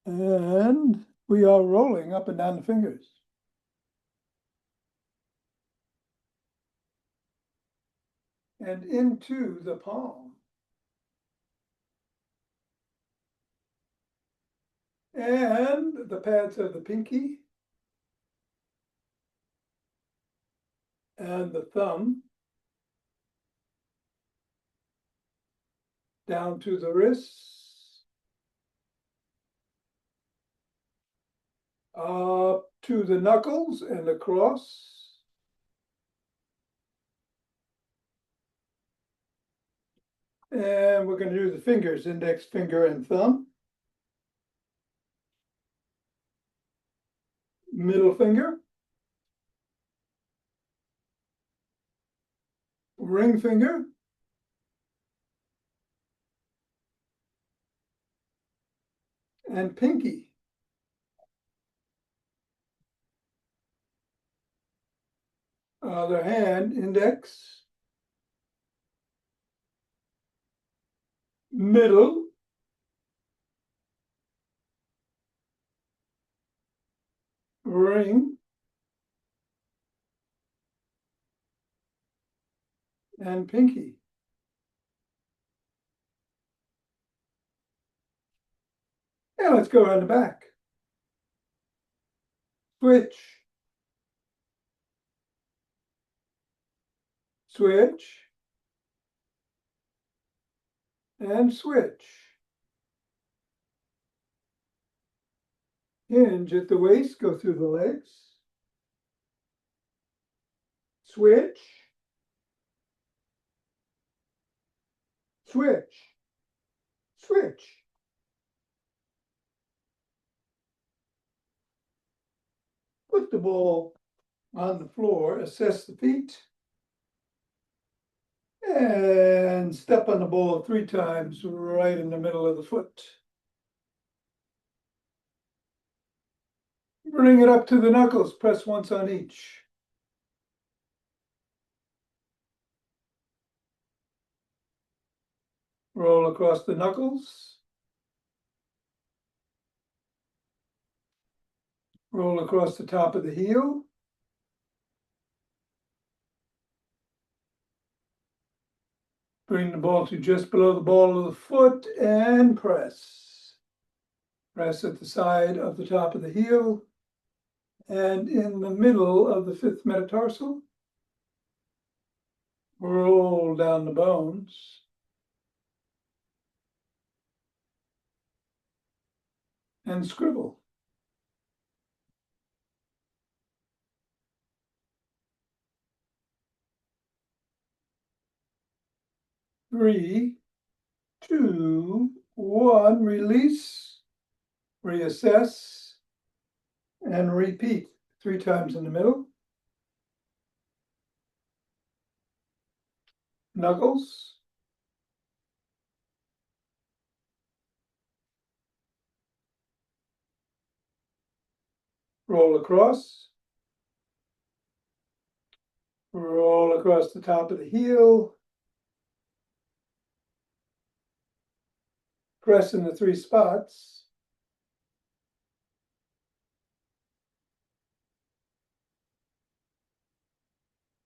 And we are rolling up and down the fingers. And into the palm. And the pads of the pinky and the thumb down to the wrists, up to the knuckles and across. And we're going to do the fingers, index finger and thumb. Middle finger. Ring finger. And pinky. Other hand, index. Middle. Ring. And pinky. And let's go around the back. Switch. Switch. And switch. Hinge at the waist, go through the legs. Switch. Switch. Switch. Put the ball on the floor, assess the feet, and step on the ball 3 times right in the middle of the foot. Bring it up to the knuckles, press once on each. Roll across the knuckles. Roll across the top of the heel. Bring the ball to just below the ball of the foot and press. Press at the side of the top of the heel and in the middle of the 5th metatarsal. Roll down the bones. And scribble. Three, two, one, release, reassess, and repeat 3 times in the middle. Knuckles. Roll across. Roll across the top of the heel. Press in the 3 spots.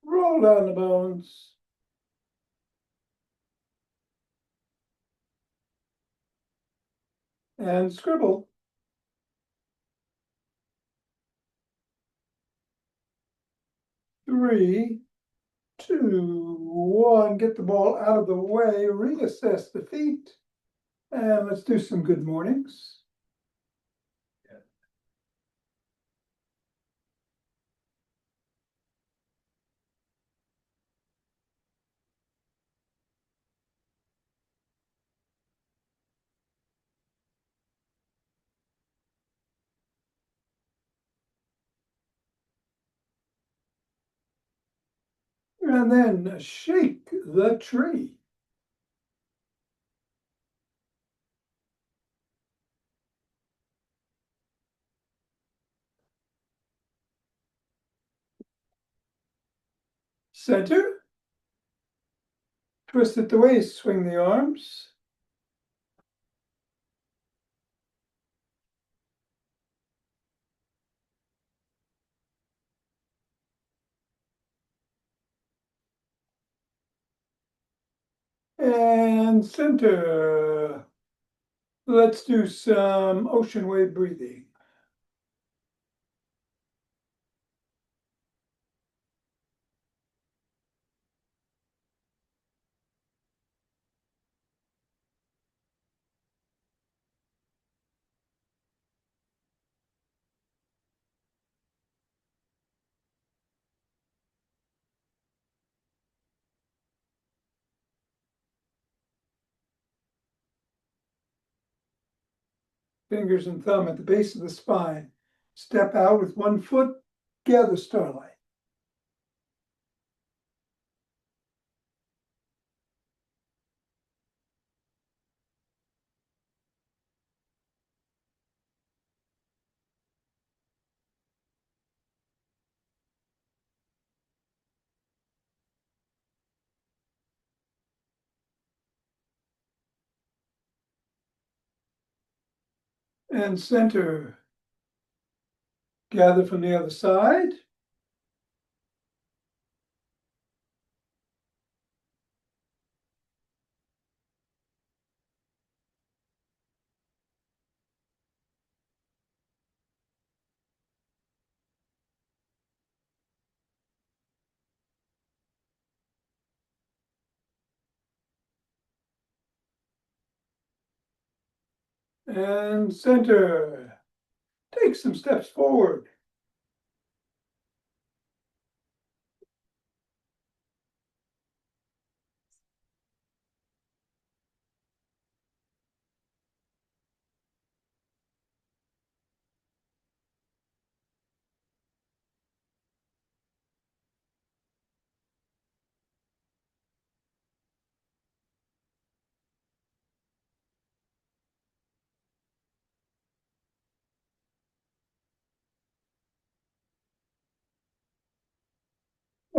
Roll down the bones. And scribble. Three, two, one. Get the ball out of the way. Reassess the feet. And let's do some good mornings. And then shake the tree. Center. Twist at the waist, swing the arms. And center. Let's do some ocean wave breathing. Fingers and thumb at the base of the spine. Step out with one foot, gather starlight. And center. Gather from the other side. And center. Take some steps forward.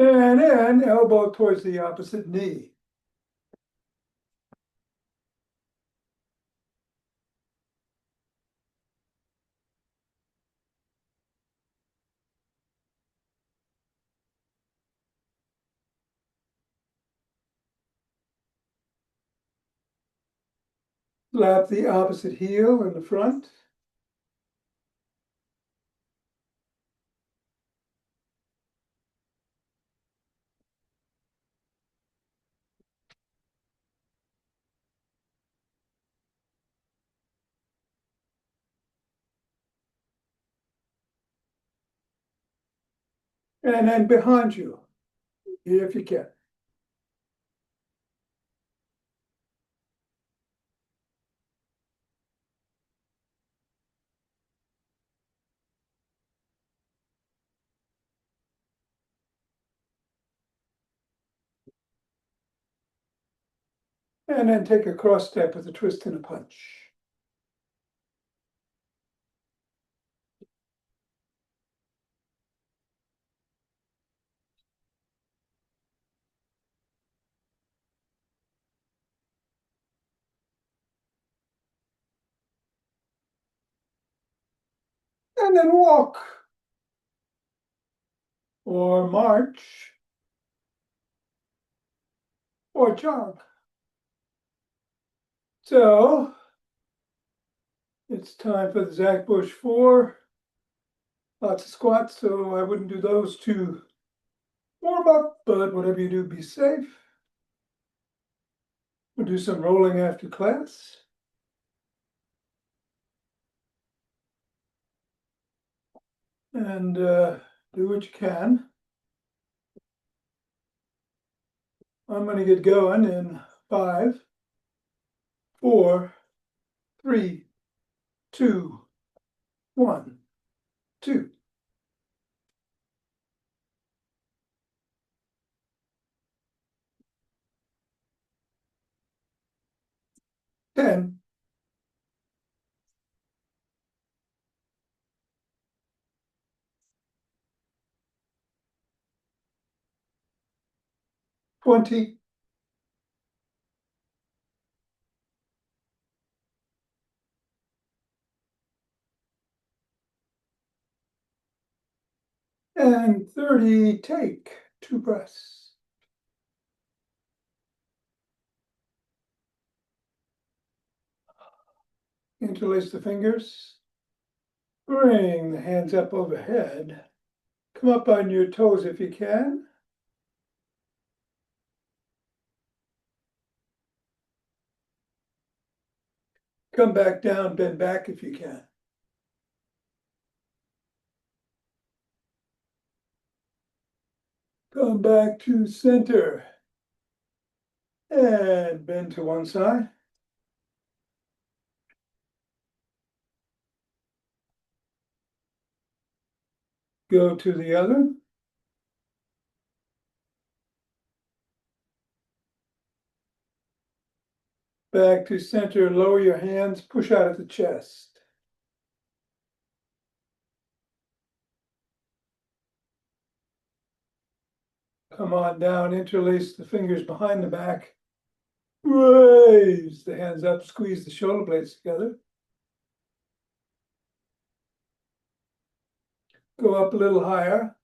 And then elbow towards the opposite knee. Lap the opposite heel in the front. And then behind you, if you can. And then take a cross step with a twist and a punch. And then walk. Or march. Or jog. So it's time for the Zach Bush 4. Lots of squats, so I wouldn't do those to warm up, but whatever you do, be safe. We'll do some rolling after class. And do what you can. I'm going to get going in 5, 4, 3, 2, 1, 2. 10, 20, and 30. Take 2 breaths. Interlace the fingers. Bring the hands up overhead. Come up on your toes if you can. Come back down, bend back if you can. Come back to center. And bend to one side. Go to the other. Back to center, lower your hands, push out at the chest. Come on down, interlace the fingers behind the back. Raise the hands up, squeeze the shoulder blades together. Go up a little higher.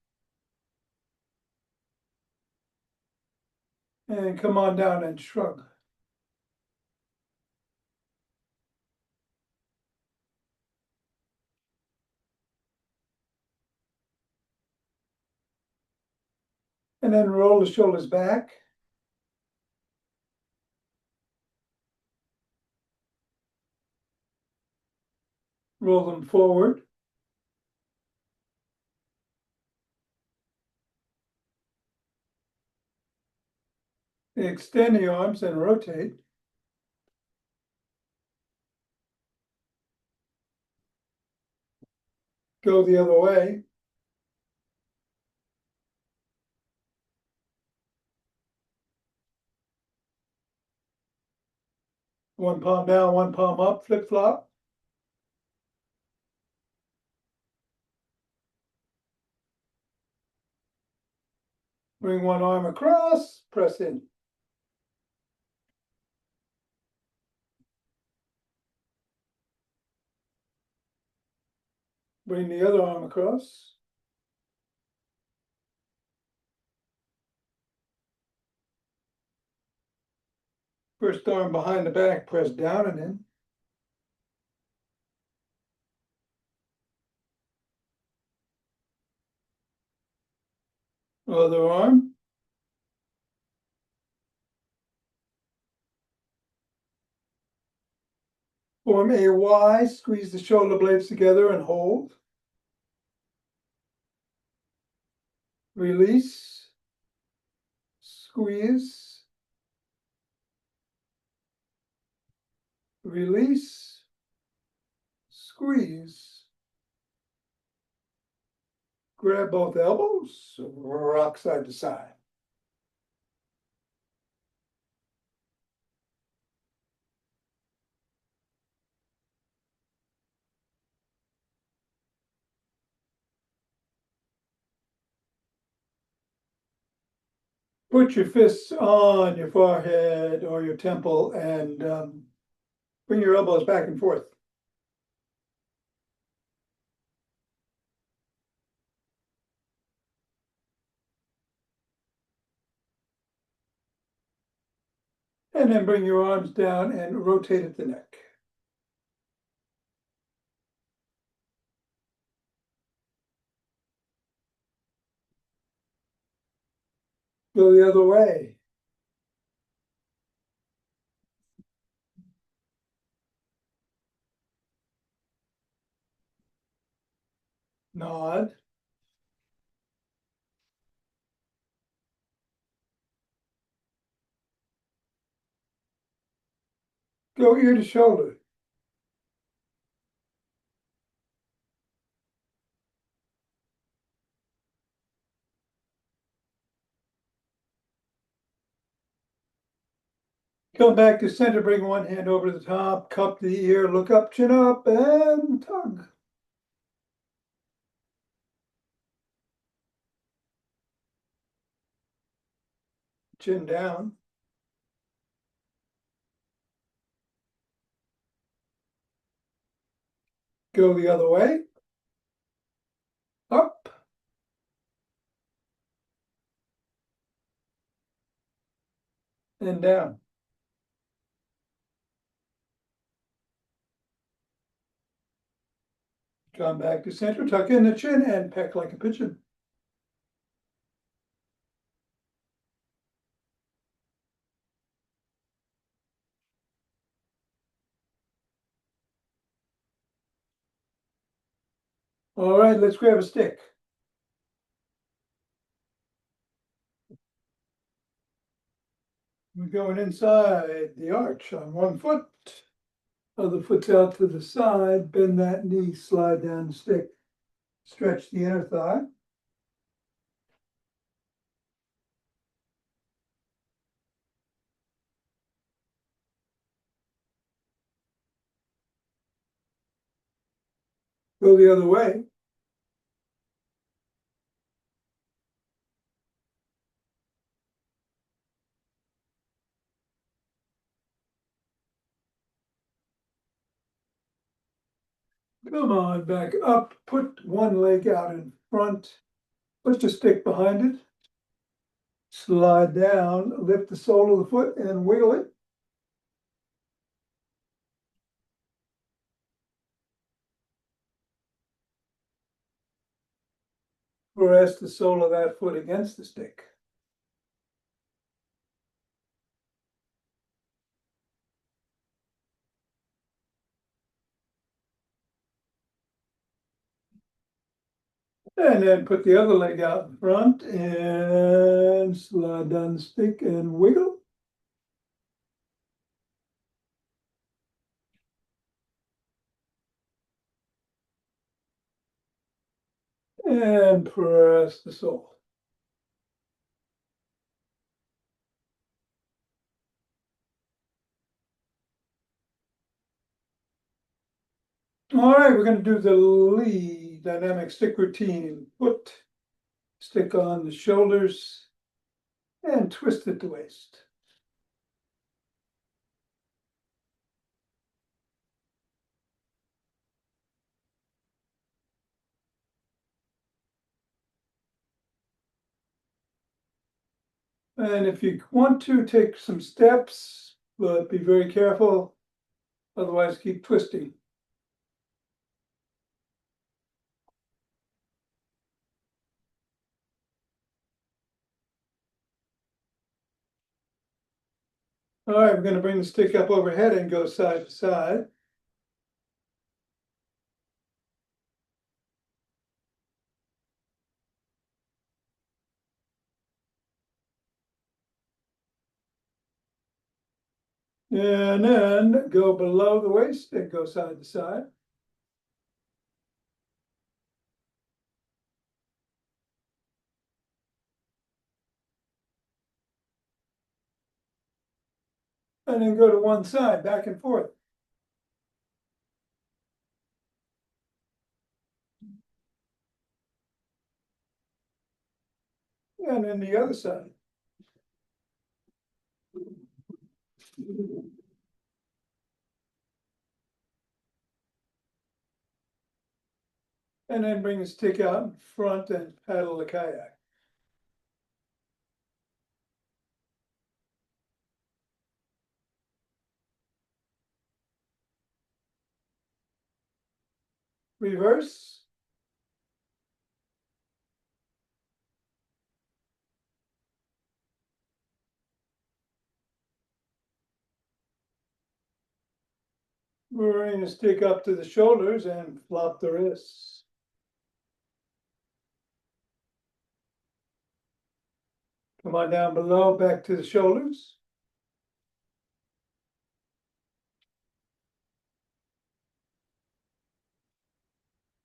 And come on down and shrug. And then roll the shoulders back. Roll them forward. Extend the arms and rotate. Go the other way. One palm down, one palm up, flip flop. Bring one arm across, press in. Bring the other arm across. First arm behind the back, press down and in. Other arm. Form a Y, squeeze the shoulder blades together and hold. Release. Squeeze. Release. Squeeze. Grab both elbows, rock side to side. Put your fists on your forehead or your temple and bring your elbows back and forth. And then bring your arms down and rotate at the neck. Go the other way. Nod. Go ear to shoulder. Come back to center, bring one hand over the top, cup the ear, look up, chin up, and tug. Chin down. Go the other way. Up. And down. Come back to center, tuck in the chin and peck like a pigeon. All right, let's grab a stick. We're going inside the arch on one foot. Other foot's out to the side. Bend that knee, slide down the stick. Stretch the inner thigh. Go the other way. Come on, back up. Put one leg out in front. Put your stick behind it. Slide down, lift the sole of the foot and wiggle it. Press the sole of that foot against the stick. And then put the other leg out in front and slide down the stick and wiggle. And press the sole. All right, we're going to do the Lee dynamic stick routine. Put stick on the shoulders and twist at the waist. And if you want to, take some steps, but be very careful, otherwise keep twisting. All right, we're going to bring the stick up overhead and go side to side. And then go below the waist and go side to side. And then go to one side, back and forth. And then the other side. And then bring the stick out in front and paddle the kayak. Reverse. Bring the stick up to the shoulders and flop the wrists. Come on down below, back to the shoulders.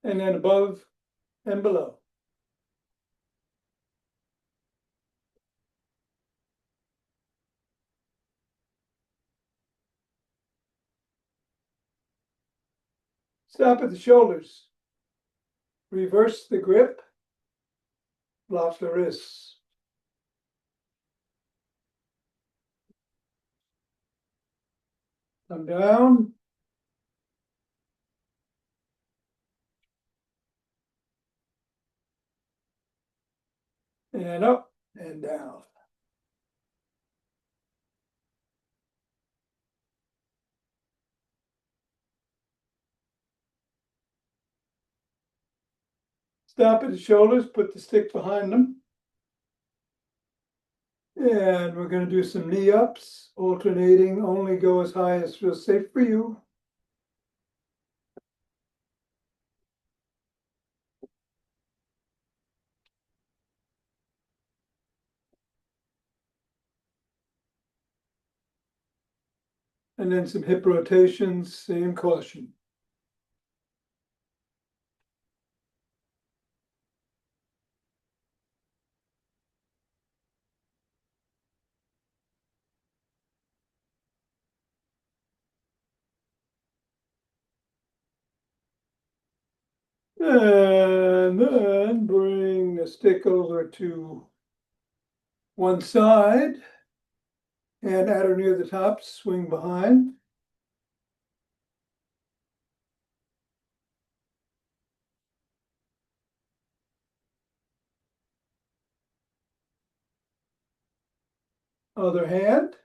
And then above and below. Stop at the shoulders. Reverse the grip. Flop the wrists. Come down. And up and down. Stop at the shoulders, put the stick behind them. And we're going to do some knee ups, alternating, only go as high as feels safe for you. And then some hip rotations, same caution. And then bring the stick over to one side and at or near the top, swing behind. Other hand.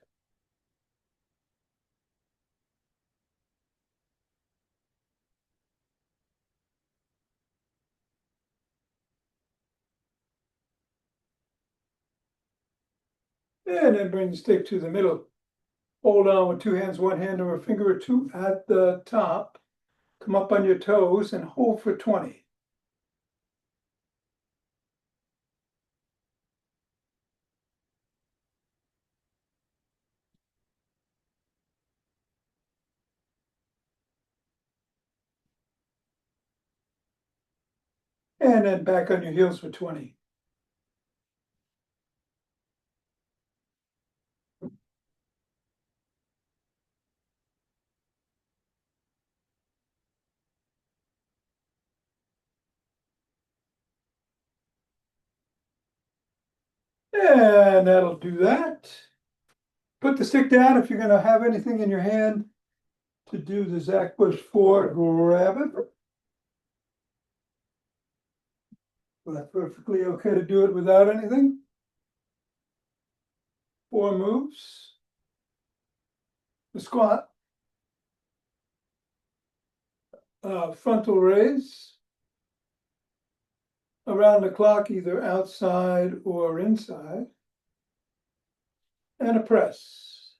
And then bring the stick to the middle. Hold on with two hands, one hand or a finger or two at the top. Come up on your toes and hold for 20. And then back on your heels for 20. And that'll do that. Put the stick down if you're going to have anything in your hand to do the Zach Bush 4, grab it. Well, that's perfectly okay to do it without anything. 4 moves. The squat. Frontal raise. Around the clock, either outside or inside. And a press.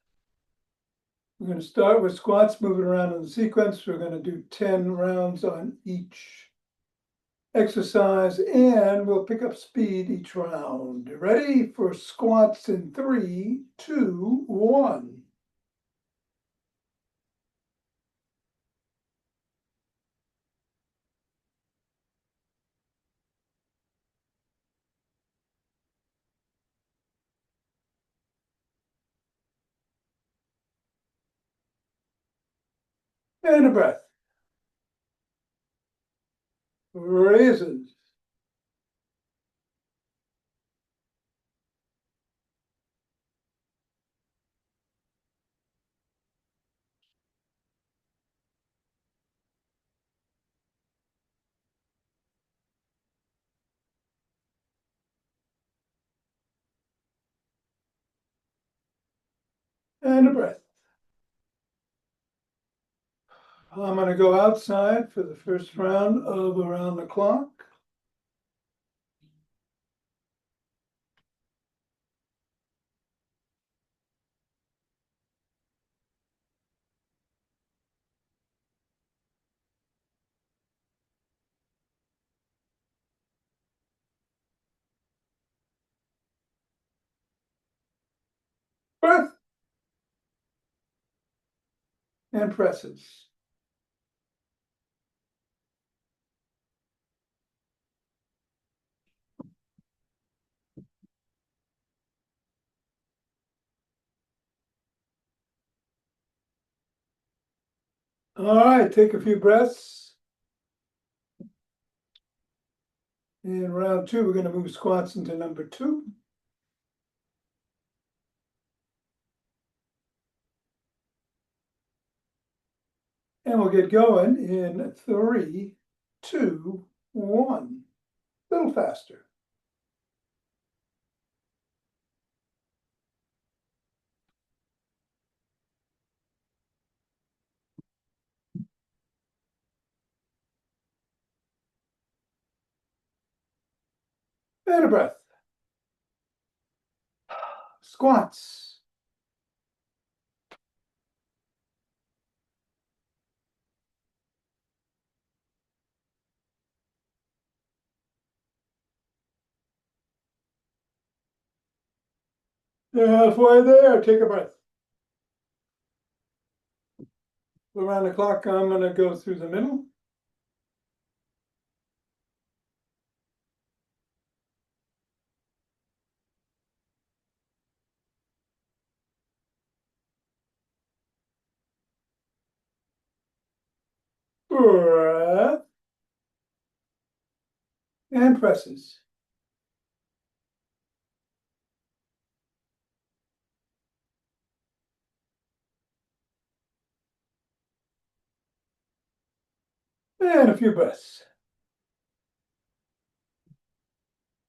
We're going to start with squats, moving around in the sequence. We're going to do 10 rounds on each exercise, and we'll pick up speed each round. Ready for squats in 3, 2, 1. And a breath. Raises. And a breath. I'm going to go outside for the first round of around the clock. Breath. And presses. All right, take a few breaths. In round 2, we're going to move squats into number 2. And we'll get going in 3, 2, 1. A little faster. And a breath. Squats. Halfway there, take a breath. Around the clock, I'm going to go through the middle. Breath. And presses. And a few breaths.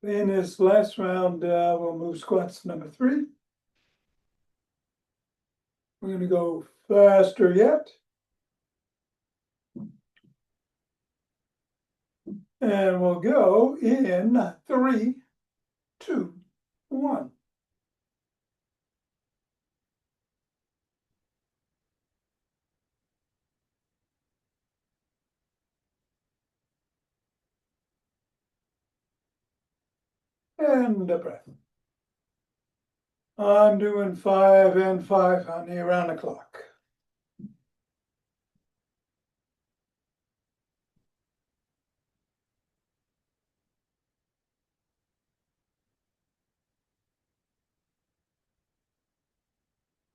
In this last round, we'll move squats number 3. We're going to go faster yet. And we'll go in 3, 2, 1. And a breath. I'm doing 5 and 5, honey, around the clock.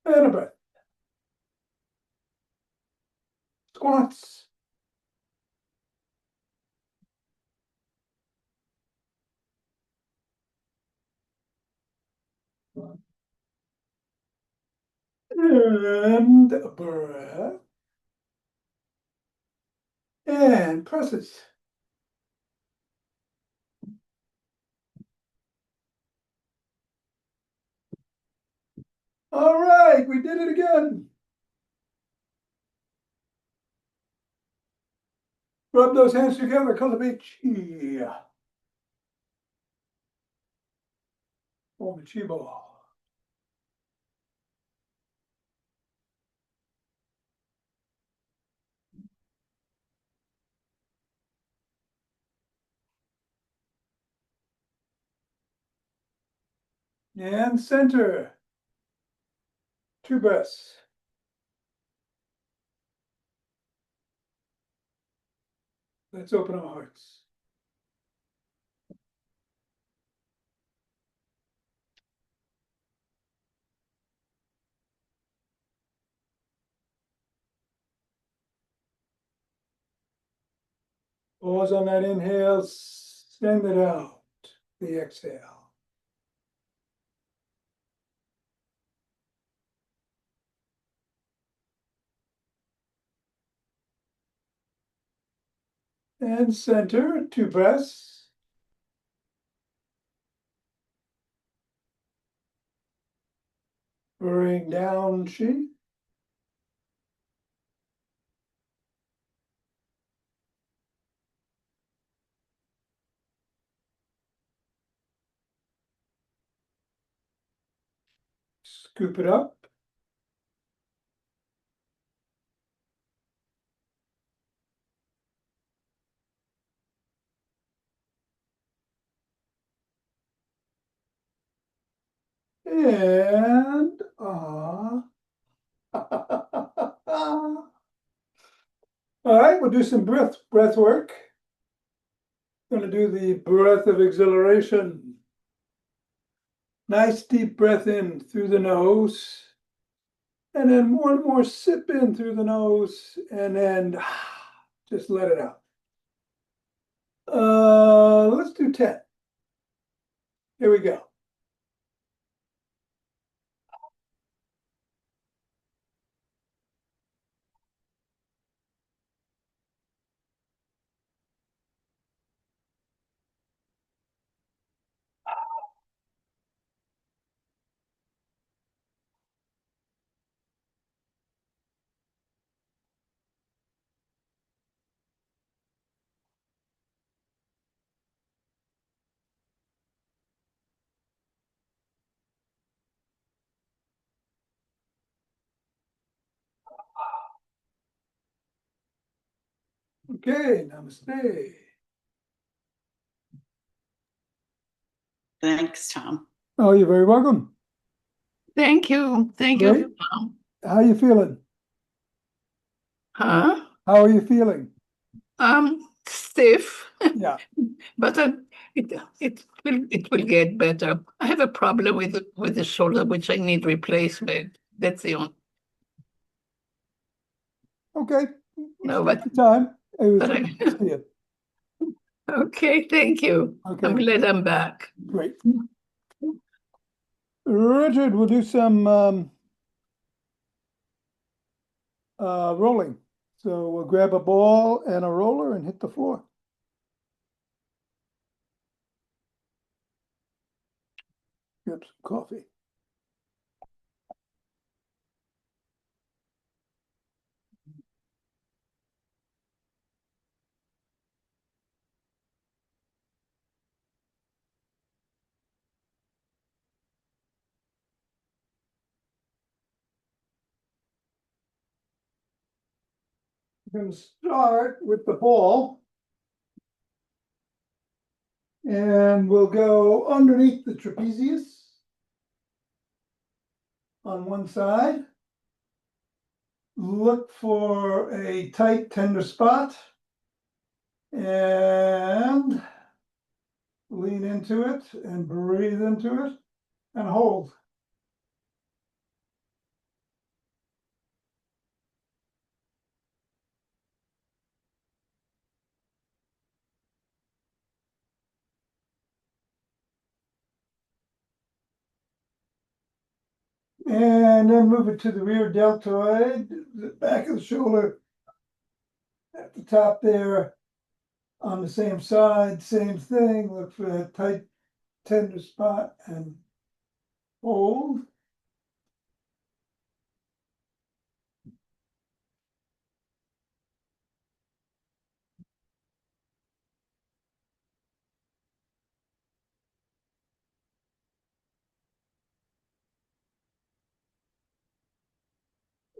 And a breath. Squats. And a breath. And presses. All right, we did it again. Rub those hands together, cultivate chi. Form a chi ball. And center. 2 breaths. Let's open our hearts. Pause on that inhale, send it out, the exhale. And center, 2 breaths. Bring down chi. Scoop it up. And all right, we'll do some breath work. Going to do the breath of exhilaration. Nice deep breath in through the nose. And then one more sip in through the nose, and then just let it out. Let's do 10. Here we go. Okay, namaste. Thanks, Tom. Oh, you're very welcome. Thank you. Thank Great. you. How are you feeling? Huh? How are you feeling? Stiff, Yeah. but it will get better. I have a problem with the shoulder, which I need replacement. That's the only. Okay. No, Take your time. It was but I, good to see you. okay. Thank you. Okay. I'm glad I'm back. Great. Richard, we'll do some rolling. So we'll grab a ball and a roller and hit the floor. Grab some coffee. We're going to start with the ball. And we'll go underneath the trapezius on one side. Look for a tight, tender spot. And lean into it and breathe into it and hold. And then move it to the rear deltoid, the back of the shoulder at the top there on the same side, same thing. Look for a tight, tender spot and hold.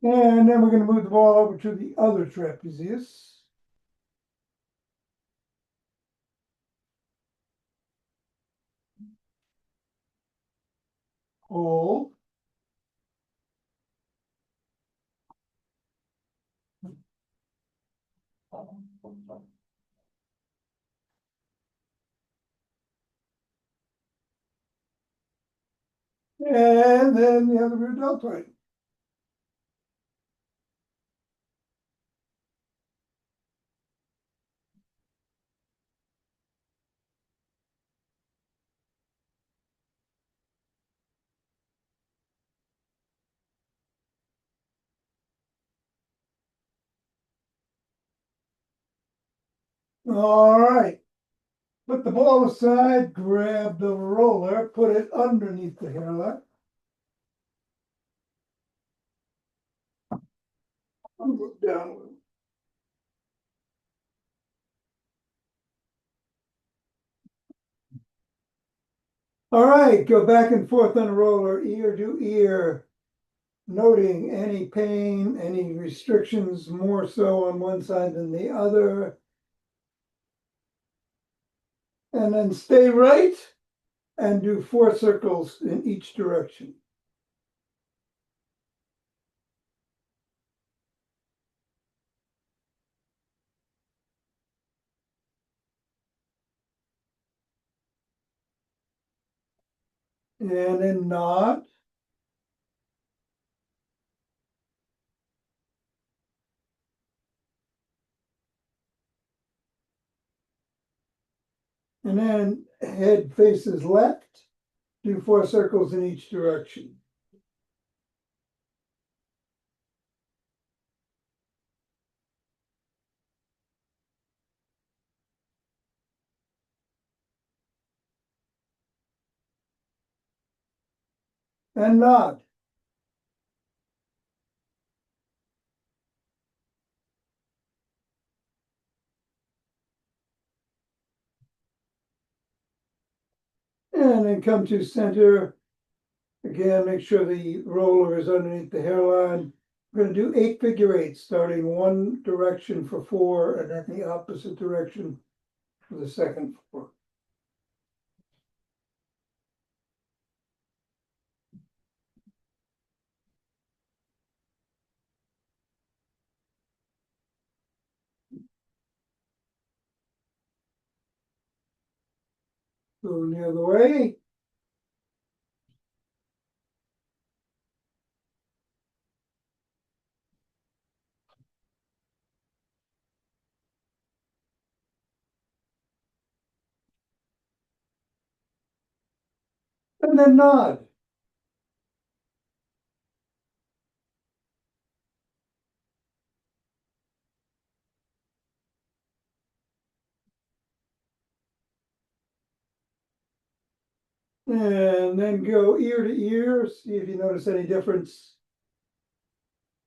And then we're going to move the ball over to the other trapezius. Hold. And then the other rear deltoid. All right. Put the ball aside, grab the roller, put it underneath the hairline. Move it down a little. All right, go back and forth on a roller, ear to ear, noting any pain, any restrictions, more so on one side than the other. And then stay right and do 4 circles in each direction. And then nod. And then head faces left, do 4 circles in each direction. And nod. And then come to center. Again, make sure the roller is underneath the hairline. We're gonna do 8 figure eights, starting one direction for 4 and then the opposite direction for the second 4. Go the other way. And then nod. And then go ear to ear, see if you notice any difference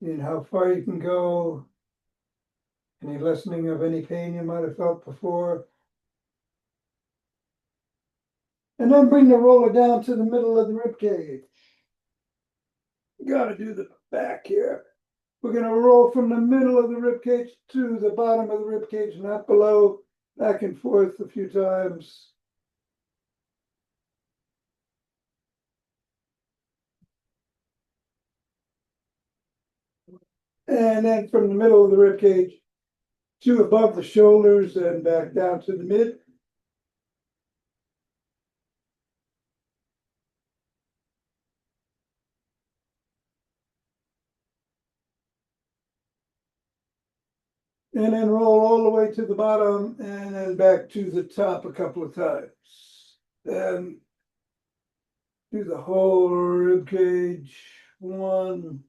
in how far you can go, any lessening of any pain you might have felt before. And then bring the roller down to the middle of the rib cage. Gotta do the back here. We're gonna roll from the middle of the rib cage to the bottom of the rib cage, not below, back and forth a few times. And then from the middle of the rib cage to above the shoulders and back down to the mid. And then roll all the way to the bottom and then back to the top a couple of times. Then do the whole rib cage. 1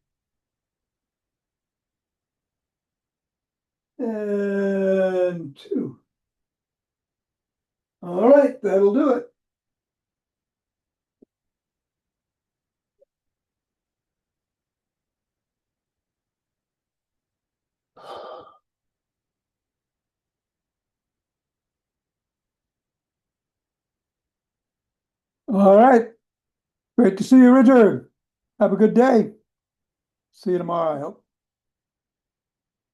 and 2. All right, that'll do it. All right. Great to see you, Richard. Have a good day. See you tomorrow, I hope.